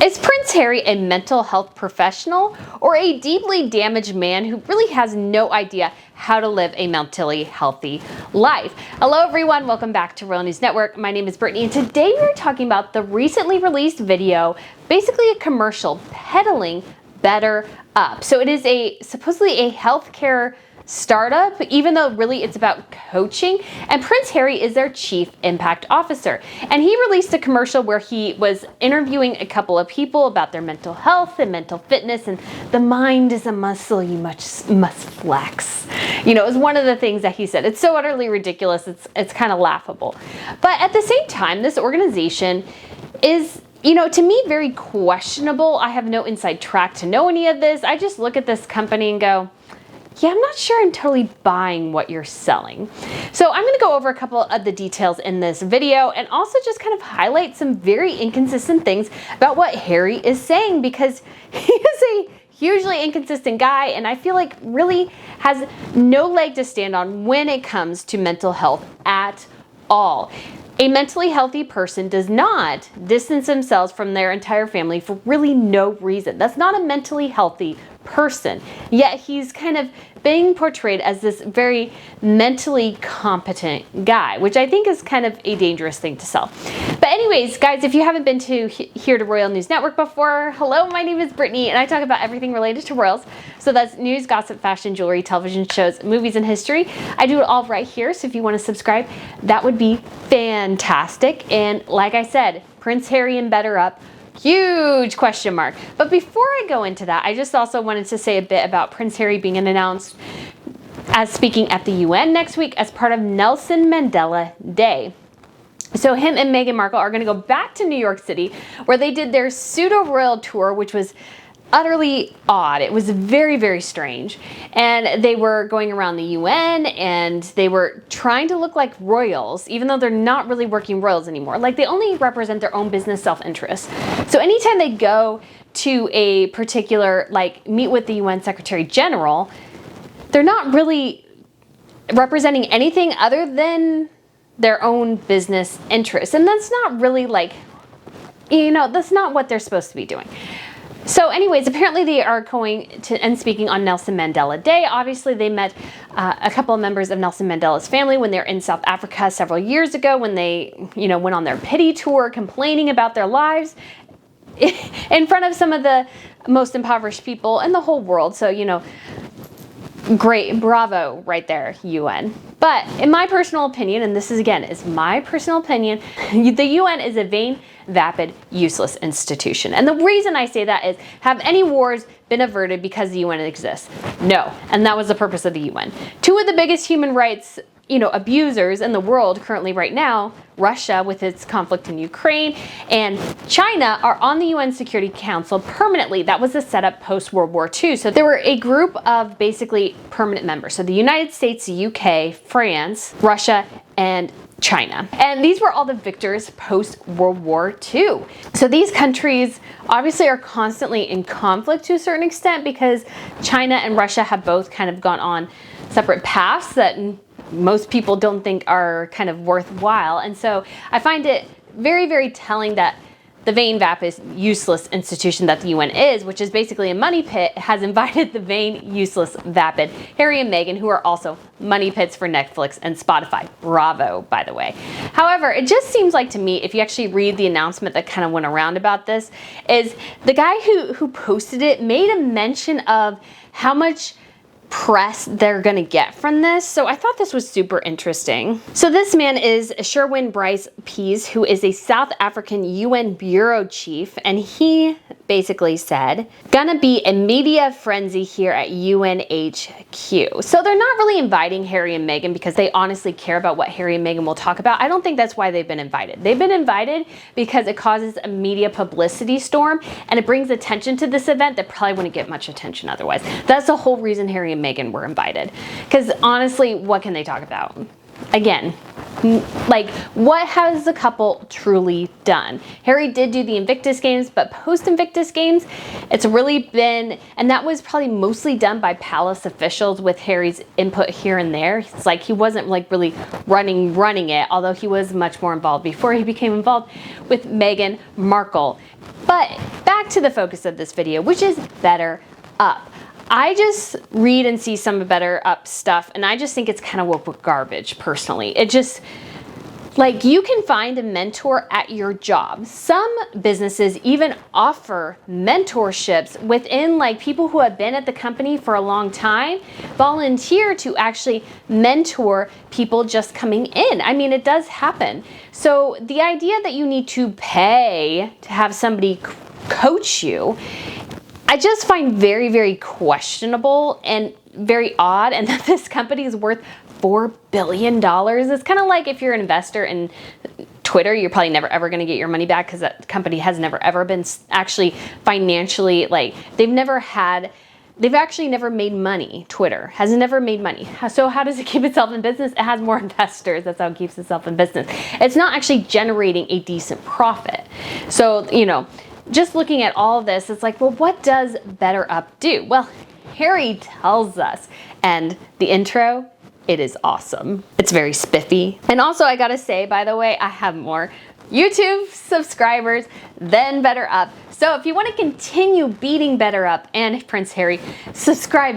Is Prince Harry a mental health professional or a deeply damaged man who really has no idea how to live a mentally healthy life? Hello everyone, welcome back to Royal News Network. My name is Brittany and today we're talking about the recently released video, basically a commercial peddling BetterUp. So it is supposedly a healthcare startup, even though really it's about coaching, and Prince Harry is their chief impact officer. And he released a commercial where he was interviewing a couple of people about their mental health and mental fitness, and the mind is a muscle you must flex. You know, it was one of the things that he said. It's so utterly ridiculous, it's kind of laughable. But at the same time, this organization is, you know, to me, very questionable. I have no inside track to know any of this. I just look at this company and go, yeah, I'm not sure I'm totally buying what you're selling. So I'm gonna go over a couple of the details in this video and also just kind of highlight some very inconsistent things about what Harry is saying, because he is a hugely inconsistent guy and I feel like really has no leg to stand on when it comes to mental health at all. A mentally healthy person does not distance themselves from their entire family for really no reason. That's not a mentally healthy person. Yet he's kind of being portrayed as this very mentally competent guy, which I think is kind of a dangerous thing to sell. But anyways, guys, if you haven't been here to Royal News Network before, hello, my name is Brittany and I talk about everything related to royals. So that's news, gossip, fashion, jewelry, television shows, movies, and history. I do it all right here, so if you want to subscribe, that would be fantastic. And like I said, Prince Harry and BetterUp, huge question mark. But before I go into that, I just also wanted to say a bit about Prince Harry being announced as speaking at the UN next week as part of Nelson Mandela Day. So him and Meghan Markle are going to go back to New York City, where they did their pseudo-royal tour, which was utterly odd. It was very, very strange. And they were going around the UN and they were trying to look like royals, even though they're not really working royals anymore. Like, they only represent their own business self-interest. So anytime they go to a particular, like, meet with the UN Secretary General, they're not really representing anything other than their own business interests. And that's not really, like, you know, that's not what they're supposed to be doing. So anyways, apparently they are going to and speaking on Nelson Mandela Day. Obviously, they met a couple of members of Nelson Mandela's family when they were in South Africa several years ago, when they, you know, went on their pity tour, complaining about their lives in front of some of the most impoverished people in the whole world. So, you know, great, bravo right there, UN. But in my personal opinion, and this is again is my personal opinion, the UN is a vain, vapid, useless institution. And the reason I say that is, have any wars been averted because the UN exists? No, and that was the purpose of the UN. Two of the biggest human rights, you know, abusers in the world currently right now, Russia with its conflict in Ukraine and China, are on the UN Security Council permanently. That was a setup post-World War II. So there were a group of basically permanent members. So the United States, the UK, France, Russia, and China. And these were all the victors post-World War II. So these countries obviously are constantly in conflict to a certain extent because China and Russia have both kind of gone on separate paths that most people don't think are kind of worthwhile. And so I find it very, very telling that the vain, vapid, useless institution that the UN is, which is basically a money pit, has invited the vain, useless, vapid Harry and Meghan, who are also money pits for Netflix and Spotify. Bravo, by the way. However, it just seems like to me, if you actually read the announcement that kind of went around about this, is the guy who posted it made a mention of how much press they're gonna get from this. So I thought this was super interesting. So this man is Sherwin Bryce Pease, who is a South African UN bureau chief, and he basically said, gonna be a media frenzy here at UNHQ. So they're not really inviting Harry and Meghan because they honestly care about what Harry and Meghan will talk about. I don't think that's why they've been invited. They've been invited because it causes a media publicity storm and it brings attention to this event that probably wouldn't get much attention otherwise. That's the whole reason Harry and Meghan were invited. Because honestly, what can they talk about? Again, like, what has the couple truly done? Harry did do the Invictus Games, but post-Invictus Games, it's really been, and that was probably mostly done by palace officials with Harry's input here and there. It's like he wasn't like really running it, although he was much more involved before he became involved with Meghan Markle. But back back to the focus of this video, which is BetterUp. I just read and see some of BetterUp stuff, and I just think it's kind of garbage, personally. It just, like, you can find a mentor at your job. Some businesses even offer mentorships within, like, people who have been at the company for a long time, volunteer to actually mentor people just coming in. I mean, it does happen. So the idea that you need to pay to have somebody coach you, I just find very, very questionable and very odd, and that this company is worth $4 billion. It's kind of like if you're an investor in Twitter, you're probably never ever going to get your money back because that company has never ever been actually financially, like, they've actually never made money. Twitter has never made money. So how does it keep itself in business? It has more investors. That's how it keeps itself in business. It's not actually generating a decent profit. So, you know, just looking at all of this, it's like, well, what does BetterUp do? Well, Harry tells us, and the intro, it is awesome. It's very spiffy. And also, I gotta say, by the way, I have more YouTube subscribers than BetterUp. So if you want to continue beating BetterUp and Prince Harry, subscribe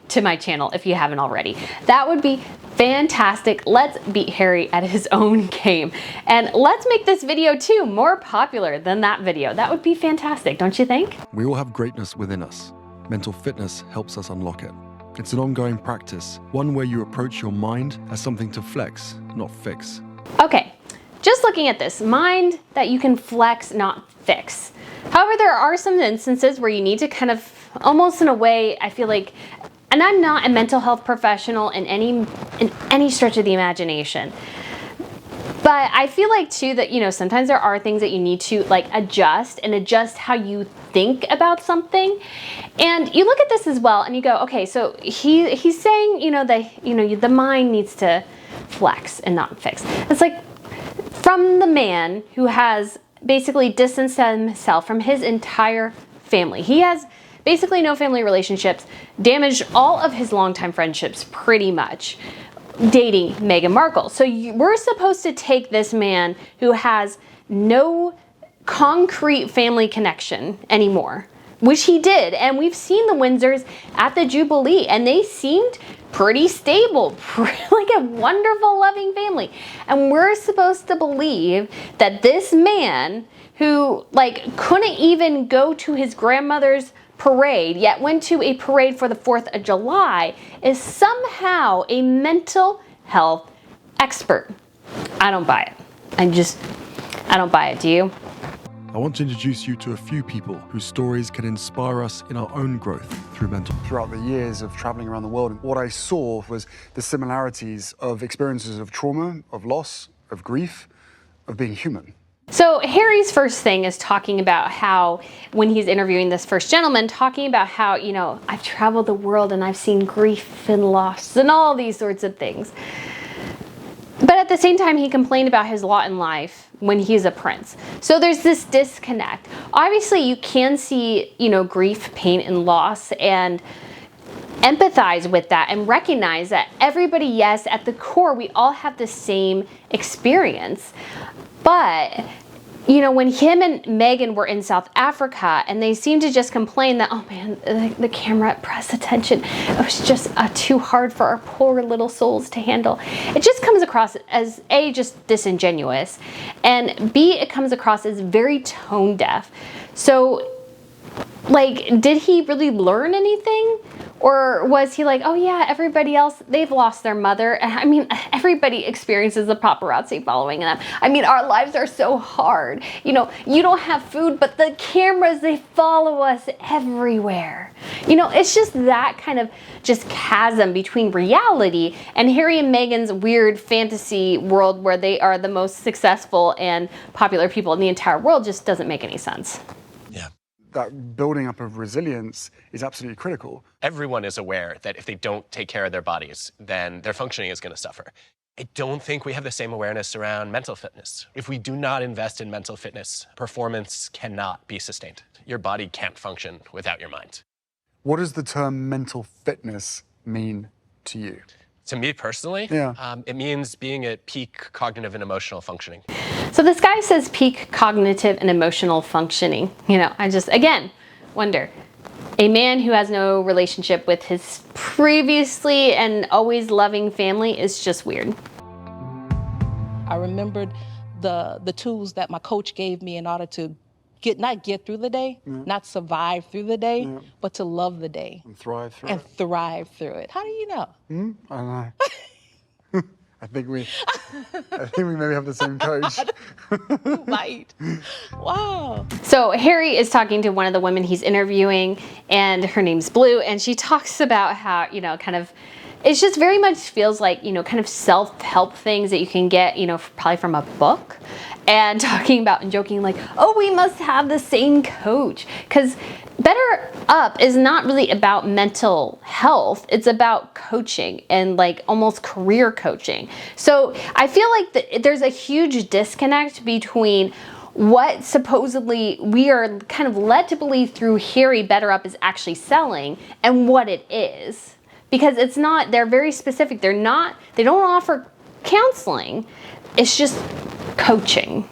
to my channel if you haven't already. That would be fantastic. Let's beat Harry at his own game. And let's make this video too more popular than that video. That would be fantastic, don't you think? We all have greatness within us. Mental fitness helps us unlock it. It's an ongoing practice, one where you approach your mind as something to flex, not fix. Okay, just looking at this, mind that you can flex, not fix. However, there are some instances where you need to kind of, almost in a way, I feel like, and I'm not a mental health professional in any stretch of the imagination, but I feel like too that, you know, sometimes there are things that you need to, like, adjust how you think about something. And you look at this as well and you go, okay, so he's saying, you know, that, you know, the mind needs to flex and not fix. It's like, from the man who has basically distanced himself from his entire family. He has basically no family relationships, damaged all of his longtime friendships pretty much, dating Meghan Markle. So we're supposed to take this man who has no concrete family connection anymore, which he did. And we've seen the Windsors at the Jubilee, and they seemed pretty stable, like a wonderful, loving family. And we're supposed to believe that this man who, like, couldn't even go to his grandmother's parade, yet went to a parade for the 4th of July, is somehow a mental health expert. I don't buy it. I don't buy it. Do you? I want to introduce you to a few people whose stories can inspire us in our own growth through mental. Throughout the years of traveling around the world, what I saw was the similarities of experiences of trauma, of loss, of grief, of being human. So Harry's first thing is talking about how, when he's interviewing this first gentleman, talking about how, you know, I've traveled the world and I've seen grief and loss and all these sorts of things. But at the same time, he complained about his lot in life when he's a prince. So there's this disconnect. Obviously, you can see, you know, grief, pain, and loss, and empathize with that and recognize that everybody, yes, at the core, we all have the same experience. But, you know, when him and Meghan were in South Africa, and they seemed to just complain that, oh man, the camera press attention, it was just too hard for our poor little souls to handle. It just comes across as A, just disingenuous, and B, it comes across as very tone deaf. So, like, did he really learn anything? Or was he like, oh yeah, everybody else, they've lost their mother. I mean, everybody experiences the paparazzi following them. I mean, our lives are so hard. You know, you don't have food, but the cameras, they follow us everywhere. You know, it's just that kind of just chasm between reality and Harry and Meghan's weird fantasy world where they are the most successful and popular people in the entire world just doesn't make any sense. Yeah. That building up of resilience is absolutely critical. Everyone is aware that if they don't take care of their bodies, then their functioning is going to suffer. I don't think we have the same awareness around mental fitness. If we do not invest in mental fitness, performance cannot be sustained. Your body can't function without your mind. What does the term mental fitness mean to you? To me personally, it means being at peak cognitive and emotional functioning. So this guy says peak cognitive and emotional functioning. I just, again, wonder. A man who has no relationship with his previously and always loving family is just weird. I remembered the tools that my coach gave me in order to not get through the day, not survive through the day, but to love the day. And thrive through and it. thrive through it. How do you know? I don't know. I think we maybe have the same coach. You might. Wow. So Harry is talking to one of the women he's interviewing, and her name's Blue, and she talks about how, kind of, it just very much feels like, kind of self-help things that you can get, probably from a book, and talking about and joking like, oh, we must have the same coach. Because BetterUp is not really about mental health. It's about coaching and like almost career coaching. So I feel like there's a huge disconnect between what supposedly we are kind of led to believe through Harry BetterUp is actually selling and what it is. Because it's not, they're very specific. They don't offer counseling. It's just coaching.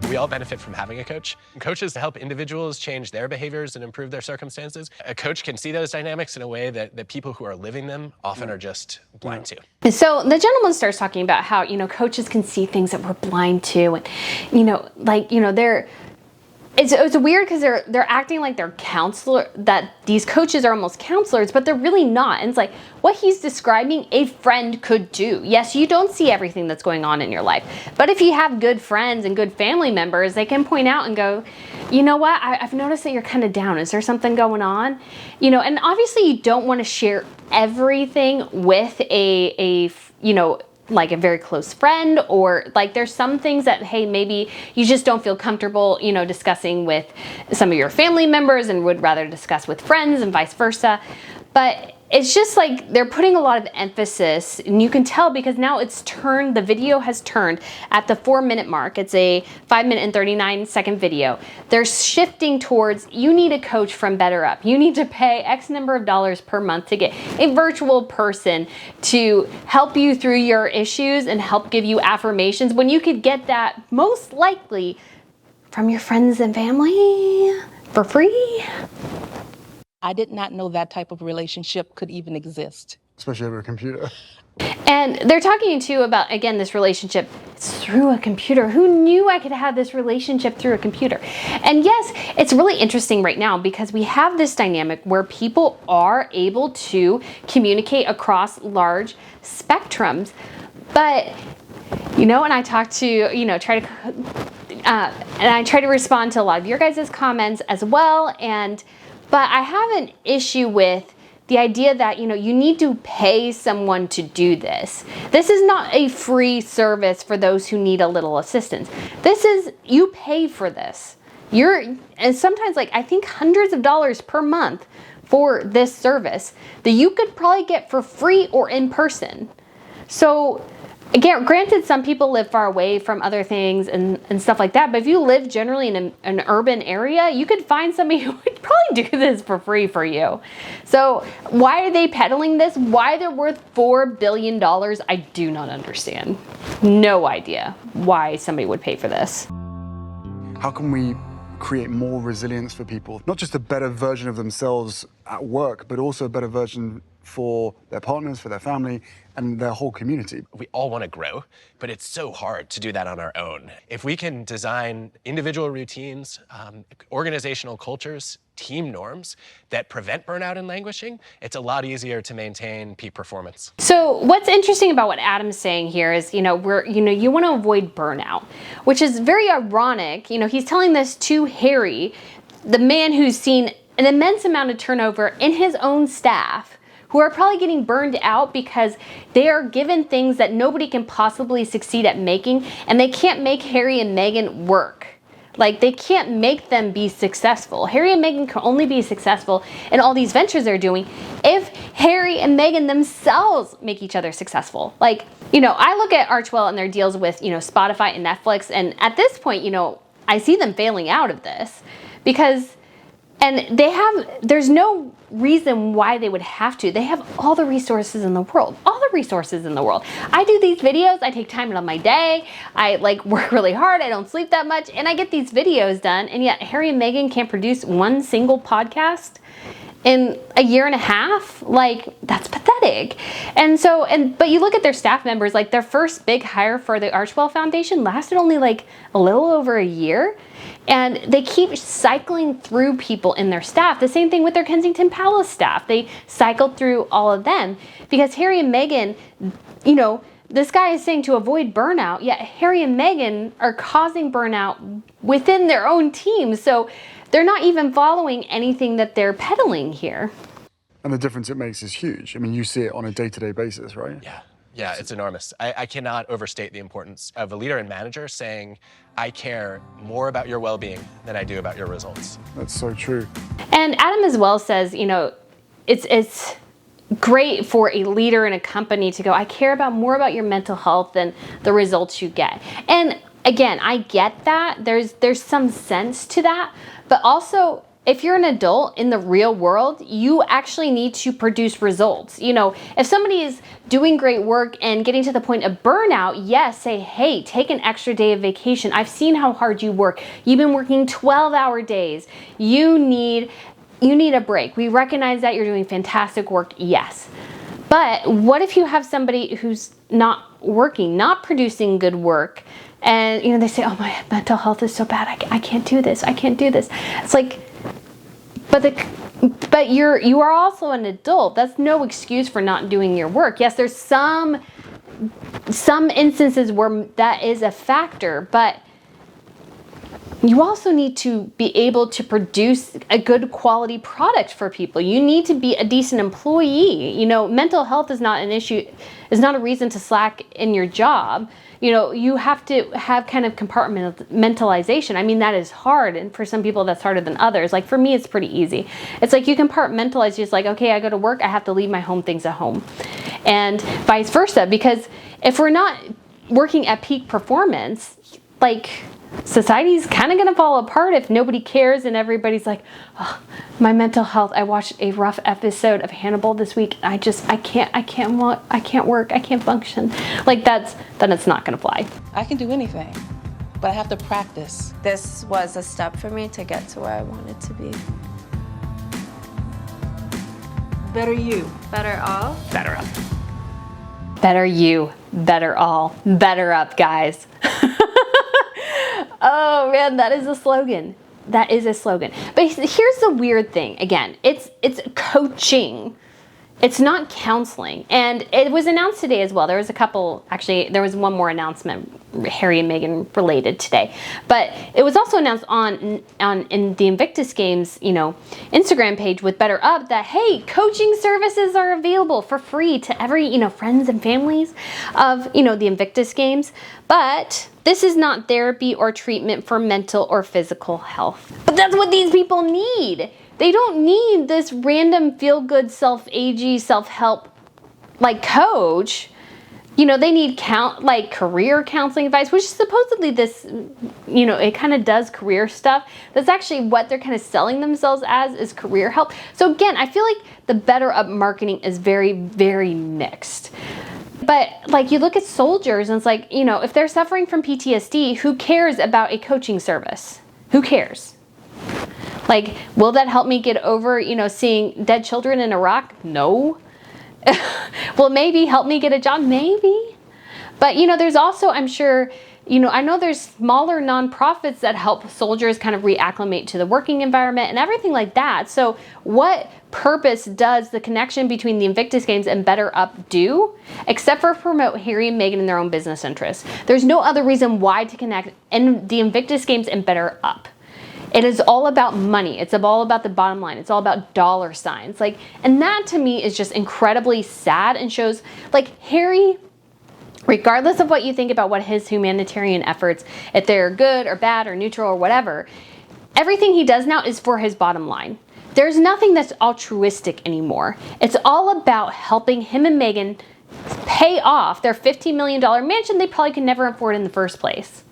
We all benefit from having a coach. Coaches help individuals change their behaviors and improve their circumstances. A coach can see those dynamics in a way that people who are living them often are just blind to. So the gentleman starts talking about how, coaches can see things that we're blind to. And, they're, it's weird because they're acting like they're counselor, that these coaches are almost counselors, but they're really not. And it's like what he's describing a friend could do. Yes, you don't see everything that's going on in your life, but if you have good friends and good family members, they can point out and go, you know what, I've noticed that you're kind of down. Is there something going on? And obviously you don't want to share everything with like a very close friend, or like there's some things that, hey, maybe you just don't feel comfortable, discussing with some of your family members and would rather discuss with friends and vice versa. But it's just like they're putting a lot of emphasis, and you can tell because now the video has turned at the 4-minute mark. It's a 5-minute and 39-second video. They're shifting towards, you need a coach from BetterUp. You need to pay X number of dollars per month to get a virtual person to help you through your issues and help give you affirmations, when you could get that most likely from your friends and family for free. I did not know that type of relationship could even exist. Especially over a computer. And they're talking too about, again, this relationship through a computer. Who knew I could have this relationship through a computer? And yes, it's really interesting right now because we have this dynamic where people are able to communicate across large spectrums. But, and I talk to, and I try to respond to a lot of your guys' comments as well. But I have an issue with the idea that, you need to pay someone to do this. This is not a free service for those who need a little assistance. This is, you pay for this. And sometimes I think hundreds of dollars per month for this service that you could probably get for free or in person. So again, granted, some people live far away from other things and stuff like that, but if you live generally in an urban area, you could find somebody who would probably do this for free for you. So why are they peddling this? Why they're worth $4 billion, I do not understand. No idea why somebody would pay for this. How can we create more resilience for people? Not just a better version of themselves at work, but also a better version for their partners, for their family, and their whole community. We all want to grow, but it's so hard to do that on our own. If we can design individual routines, organizational cultures, team norms that prevent burnout and languishing, it's a lot easier to maintain peak performance. So what's interesting about what Adam's saying here is, you want to avoid burnout, which is very ironic. He's telling this to Harry, the man who's seen an immense amount of turnover in his own staff, who are probably getting burned out because they are given things that nobody can possibly succeed at making, and they can't make Harry and Meghan work. Like, they can't make them be successful. Harry and Meghan can only be successful in all these ventures they're doing if Harry and Meghan themselves make each other successful. Like, I look at Archwell and their deals with, Spotify and Netflix, and at this point, I see them failing out of this because And there's no reason why they would have to. They have all the resources in the world, I do these videos, I take time out of my day, I work really hard, I don't sleep that much, and I get these videos done, and yet Harry and Meghan can't produce one single podcast in a year and a half. That's pathetic. But you look at their staff members, their first big hire for the Archwell Foundation lasted only a little over a year. And they keep cycling through people in their staff. The same thing with their Kensington Palace staff. They cycled through all of them because Harry and Meghan, this guy is saying to avoid burnout, yet Harry and Meghan are causing burnout within their own team. So they're not even following anything that they're peddling here. And the difference it makes is huge. I mean, you see it on a day-to-day basis, right? Yeah, it's enormous. I cannot overstate the importance of a leader and manager saying, I care more about your well-being than I do about your results. That's so true. And Adam as well says, it's great for a leader in a company to go, I care more about your mental health than the results you get. And again, I get that. There's some sense to that. But also, if you're an adult in the real world, you actually need to produce results. If somebody is doing great work and getting to the point of burnout, yes, say, hey, take an extra day of vacation. I've seen how hard you work. You've been working 12-hour days. You need a break. We recognize that you're doing fantastic work, yes. But what if you have somebody who's not working, not producing good work, and they say, oh, my mental health is so bad. I can't do this. It's but you are also an adult. That's no excuse for not doing your work. Yes, there's some instances where that is a factor, but you also need to be able to produce a good quality product for people. You need to be a decent employee. Mental health is not an issue, is not a reason to slack in your job. You have to have kind of compartmentalization. I mean, that is hard. And for some people, that's harder than others. For me, it's pretty easy. It's you compartmentalize just okay, I go to work, I have to leave my home things at home. And vice versa. Because if we're not working at peak performance, society's kind of going to fall apart if nobody cares and everybody's oh, my mental health. I watched a rough episode of Hannibal this week. I can't work. I can't function. Then it's not going to fly. I can do anything, but I have to practice. This was a step for me to get to where I wanted to be. Better you. Better all. BetterUp. Better you, better all, BetterUp, guys. Oh man, that is a slogan. But here's the weird thing. Again, it's coaching. It's not counseling. And it was announced today as well. There was one more announcement, Harry and Meghan related today. But it was also announced in the Invictus Games, Instagram page with BetterUp that, hey, coaching services are available for free to every, friends and families of, the Invictus Games. But this is not therapy or treatment for mental or physical health. But that's what these people need. They don't need this random feel-good, self-agey, self-help coach. They need career counseling advice, which is supposedly this, it kind of does career stuff. That's actually what they're kind of selling themselves as, is career help. So again, I feel like the BetterUp marketing is very, very mixed. But you look at soldiers and it's if they're suffering from PTSD, who cares about a coaching service? Who cares? Will that help me get over, seeing dead children in Iraq? No. Will it maybe help me get a job? Maybe. But, there's also, I'm sure, I know there's smaller nonprofits that help soldiers kind of reacclimate to the working environment and everything like that. So what purpose does the connection between the Invictus Games and BetterUp do, except for promote Harry and Meghan in their own business interests? There's no other reason why to connect in the Invictus Games and BetterUp. It is all about money. It's all about the bottom line. It's all about dollar signs. And that to me is just incredibly sad and shows Harry, regardless of what you think about what his humanitarian efforts, if they're good or bad or neutral or whatever, everything he does now is for his bottom line. There's nothing that's altruistic anymore. It's all about helping him and Meghan pay off their $15 million mansion they probably could never afford in the first place.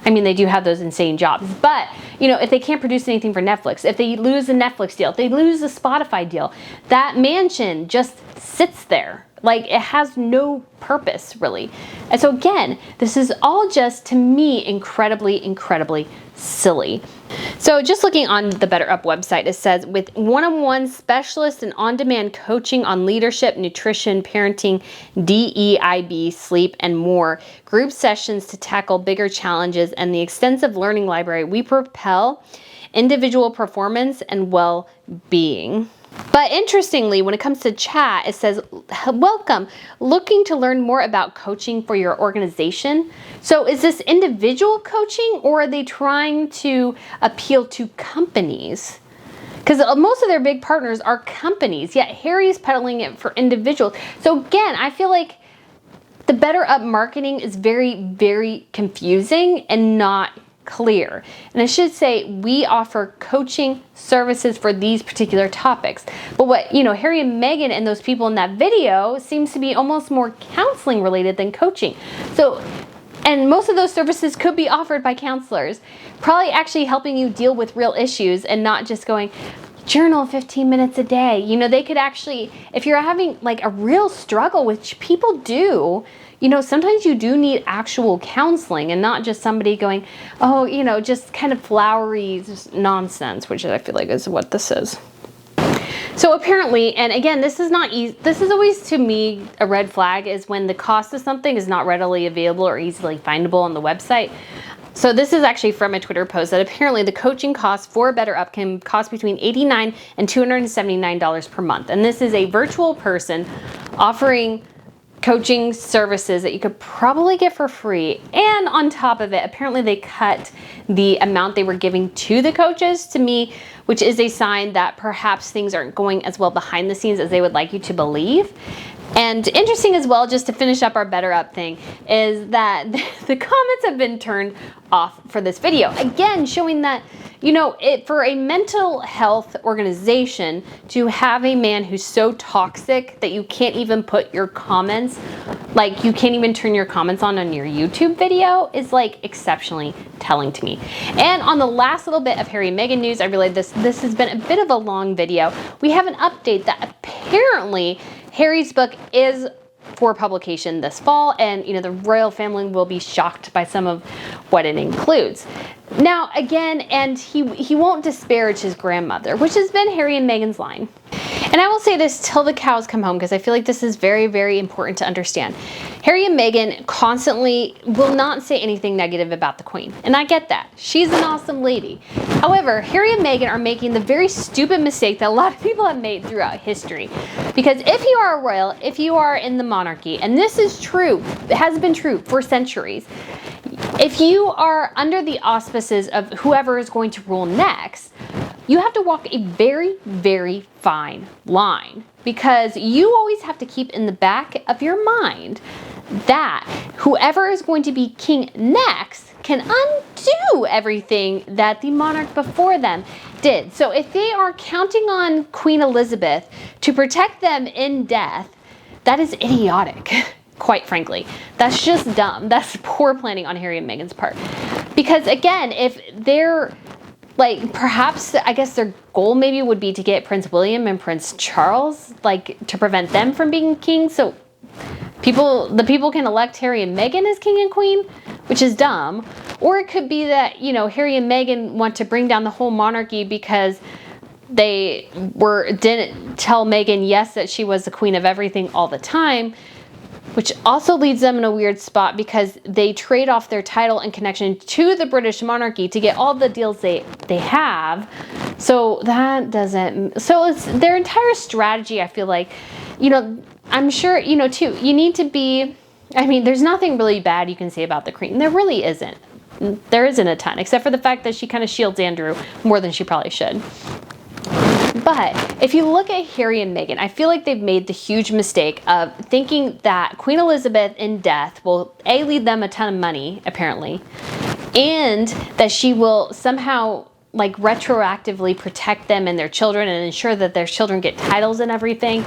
I mean, they do have those insane jobs, but you know, if they can't produce anything for Netflix, if they lose a Netflix deal, if they lose a Spotify deal, that mansion just sits there. Like, it has no purpose, really. And so again, this is all just, to me, incredibly, incredibly silly. So just looking on the BetterUp website, it says, with one-on-one specialist and on-demand coaching on leadership, nutrition, parenting, DEIB, sleep, and more, group sessions to tackle bigger challenges, and the extensive learning library, we propel individual performance and well-being. But interestingly, when it comes to chat, it says, welcome, looking to learn more about coaching for your organization. So is this individual coaching, or are they trying to appeal to companies? Because most of their big partners are companies, yet Harry's peddling it for individuals. So again, I feel like the BetterUp marketing is very, very confusing and not clear. And I should say, we offer coaching services for these particular topics. But what, you know, Harry and Meghan and those people in that video seems to be almost more counseling related than coaching. So, and most of those services could be offered by counselors, probably actually helping you deal with real issues and not just going, journal 15 minutes a day. You know, they could actually, if you're having like a real struggle, which people do, you know, sometimes you do need actual counseling and not just somebody going, oh, you know, just kind of flowery nonsense, which I feel like is what this is. So apparently, and again, this is not easy. This is always, to me, a red flag, is when the cost of something is not readily available or easily findable on the website. So this is actually from a Twitter post that apparently the coaching cost for BetterUp can cost between $89 and $279 per month. And this is a virtual person offering coaching services that you could probably get for free. And on top of it, apparently they cut the amount they were giving to the coaches, to me, which is a sign that perhaps things aren't going as well behind the scenes as they would like you to believe. And interesting as well, just to finish up our BetterUp thing, is that the comments have been turned off for this video. Again, showing that, you know, for a mental health organization to have a man who's so toxic that you can't even put your comments, like you can't even turn your comments on your YouTube video, is like exceptionally telling to me. And on the last little bit of Harry and Meghan news, I realized this has been a bit of a long video. We have an update that apparently Harry's book is for publication this fall, and you know, the royal family will be shocked by some of what it includes. Now again, and he won't disparage his grandmother, which has been Harry and Meghan's line. And I will say this till the cows come home, because I feel like this is very, very important to understand. Harry and Meghan constantly will not say anything negative about the Queen. And I get that. She's an awesome lady. However, Harry and Meghan are making the very stupid mistake that a lot of people have made throughout history. Because if you are a royal, if you are in the monarchy, and this is true, it has been true for centuries, if you are under the auspices of whoever is going to rule next, you have to walk a very, very fine line, because you always have to keep in the back of your mind that whoever is going to be king next can undo everything that the monarch before them did. So if they are counting on Queen Elizabeth to protect them in death, that is idiotic. Quite frankly, that's just dumb. That's poor planning on Harry and Meghan's part. Because again, if they're like, perhaps, I guess their goal maybe would be to get Prince William and Prince Charles, like to prevent them from being king. So the people can elect Harry and Meghan as king and queen, which is dumb. Or it could be that, you know, Harry and Meghan want to bring down the whole monarchy because they didn't tell Meghan yes that she was the queen of everything all the time, which also leads them in a weird spot because they trade off their title and connection to the British monarchy to get all the deals they have. So that doesn't, so it's their entire strategy. I feel like, you know, I'm sure, you know, too, you need to be, I mean, there's nothing really bad you can say about the Queen. There really isn't. There isn't a ton, except for the fact that she kind of shields Andrew more than she probably should. But if you look at Harry and Meghan, I feel like they've made the huge mistake of thinking that Queen Elizabeth in death will A, leave them a ton of money, apparently, and that she will somehow like retroactively protect them and their children and ensure that their children get titles and everything.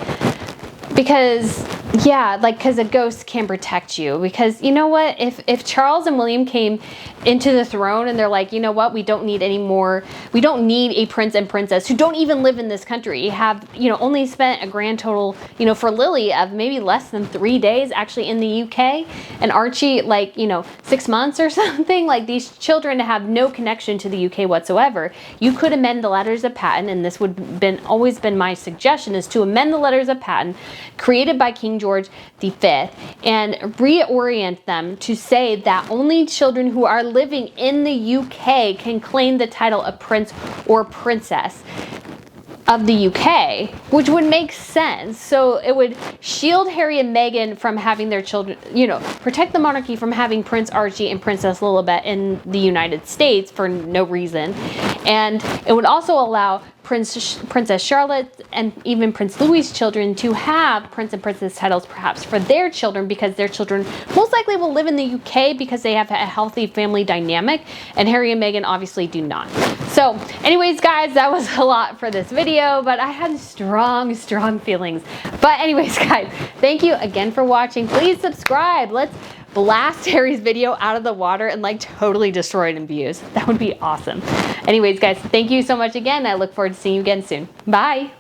Because Yeah, like, because a ghost can protect you. Because you know what? If Charles and William came into the throne and they're like, you know what? We don't need any more. We don't need a prince and princess who don't even live in this country. Have, you know, only spent a grand total, you know, for Lily of maybe less than 3 days actually in the UK, and Archie like, you know, 6 months or something. Like, these children have no connection to the UK whatsoever. You could amend the letters of patent, and this would always been my suggestion, is to amend the letters of patent created by King George V and reorient them to say that only children who are living in the UK can claim the title of prince or princess of the UK, which would make sense. So it would shield Harry and Meghan from having their children, you know, protect the monarchy from having Prince Archie and Princess Lilibet in the United States for no reason. And it would also allow Princess Charlotte and even Prince Louis's children to have prince and princess titles perhaps for their children, because their children most likely will live in the UK because they have a healthy family dynamic, and Harry and Meghan obviously do not. So anyways, guys, that was a lot for this video, but I had strong feelings. But anyways, guys, thank you again for watching. Please subscribe. Let's blast Harry's video out of the water and like totally destroy it in views. That would be awesome. Anyways, guys, thank you so much again. I look forward to seeing you again soon. Bye.